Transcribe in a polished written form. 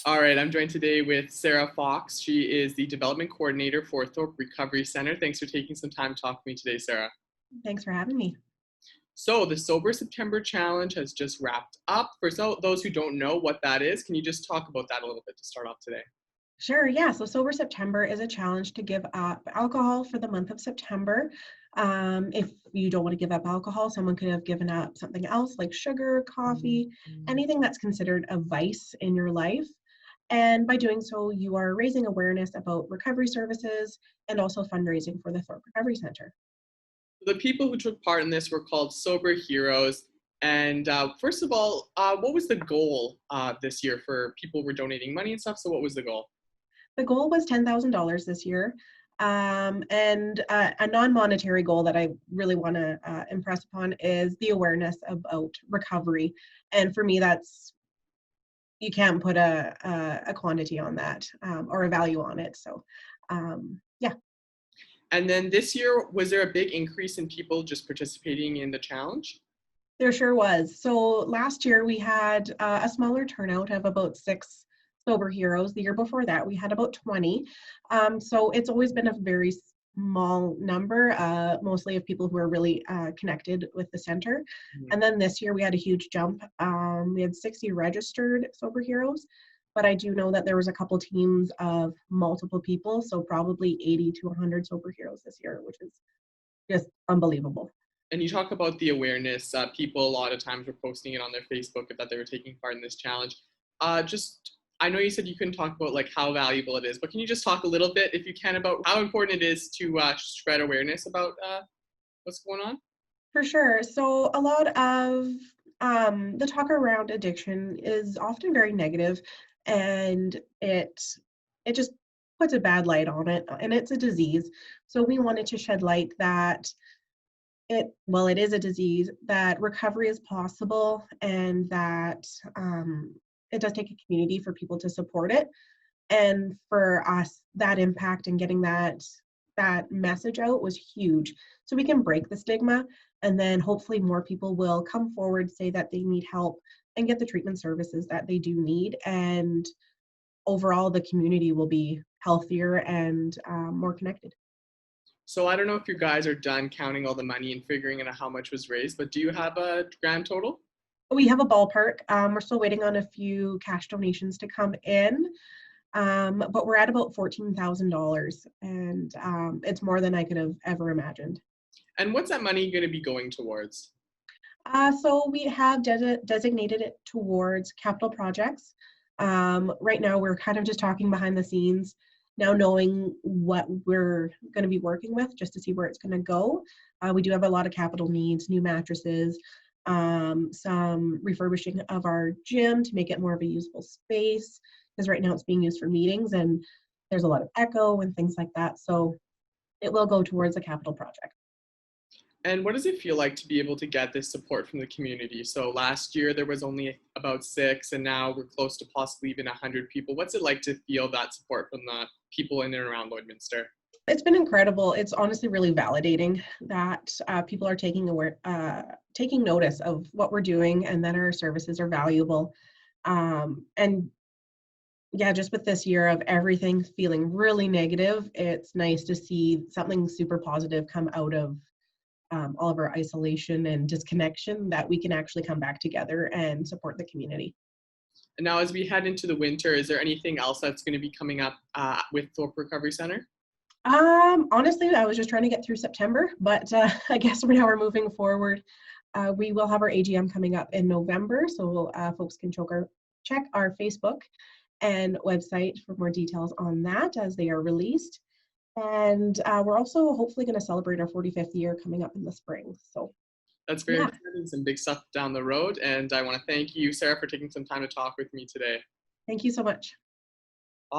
All right, I'm joined today with Sarah Fox. She is the Development Coordinator for Thorpe Recovery Center. Thanks for taking some time to talk to me today, Sarah. Thanks for having me. So the Sober September Challenge has just wrapped up. For those who don't know what that is, can you just talk about that a little bit to start off today? Sure, yeah. So Sober September is a challenge to give up alcohol for the month of September. If you don't want to give up alcohol, someone could have given up something else like sugar, coffee, anything that's considered a vice in your life. And by doing so, you are raising awareness about recovery services and also fundraising for the Thorpe Recovery Center. The people who took part in this were called Sober Heroes. And first of all, what was the goal this year for people who were donating money and stuff? So what was the goal? The goal was $10,000 this year. And a non-monetary goal that I really want to impress upon is the awareness about recovery. And for me, you can't put a quantity on that or a value on it. So, yeah. And then this year, was there a big increase in people just participating in the challenge? There sure was. So last year we had a smaller turnout of about 6 sober heroes. The year before that we had about 20. So it's always been a very small number, mostly of people who are really connected with the center. Mhm. And then this year we had a huge jump. We had 60 registered sober heroes, but I do know that there was a couple teams of multiple people, so probably 80 to 100 sober heroes this year, which is just unbelievable. And you talk about the awareness. People a lot of times were posting it on their Facebook that they were taking part in this challenge. I know you said you couldn't talk about like how valuable it is, but can you just talk a little bit, if you can, about how important it is to spread awareness about what's going on? For sure. So a lot of the talk around addiction is often very negative, and it just puts a bad light on it, and it's a disease. So we wanted to shed light that it is a disease, that recovery is possible, and that it does take a community for people to support it. And for us, that impact and getting that message out was huge. So we can break the stigma, and then hopefully more people will come forward, say that they need help, and get the treatment services that they do need. And overall, the community will be healthier and more connected. So I don't know if you guys are done counting all the money and figuring out how much was raised, but do you have a grand total? We have a ballpark. We're still waiting on a few cash donations to come in. But we're at about $14,000, and it's more than I could have ever imagined. And what's that money going to be going towards? So we have designated it towards capital projects. Right now, we're kind of just talking behind the scenes, now knowing what we're going to be working with, just to see where it's going to go. We do have a lot of capital needs, new mattresses, some refurbishing of our gym to make it more of a usable space, because right now it's being used for meetings and there's a lot of echo and things like that. So it will go towards a capital project. And what does it feel like to be able to get this support from the community? So last year there was only about 6, and now we're close to possibly even 100 people. What's it like to feel that support from the people in and around Lloydminster? It's been incredible. It's honestly really validating that people are taking notice of what we're doing and that our services are valuable. And yeah, just with this year of everything feeling really negative, it's nice to see something super positive come out of all of our isolation and disconnection, that we can actually come back together and support the community. And now as we head into the winter, is there anything else that's going to be coming up with Thorpe Recovery Center? Honestly, I was just trying to get through September, but I guess for now we're moving forward. We will have our AGM coming up in November, so folks can check our Facebook and website for more details on that as they are released. And we're also hopefully going to celebrate our 45th year coming up in the spring. So That's very yeah, exciting, some big stuff down the road. And I want to thank you, Sarah, for taking some time to talk with me today. thank you so much.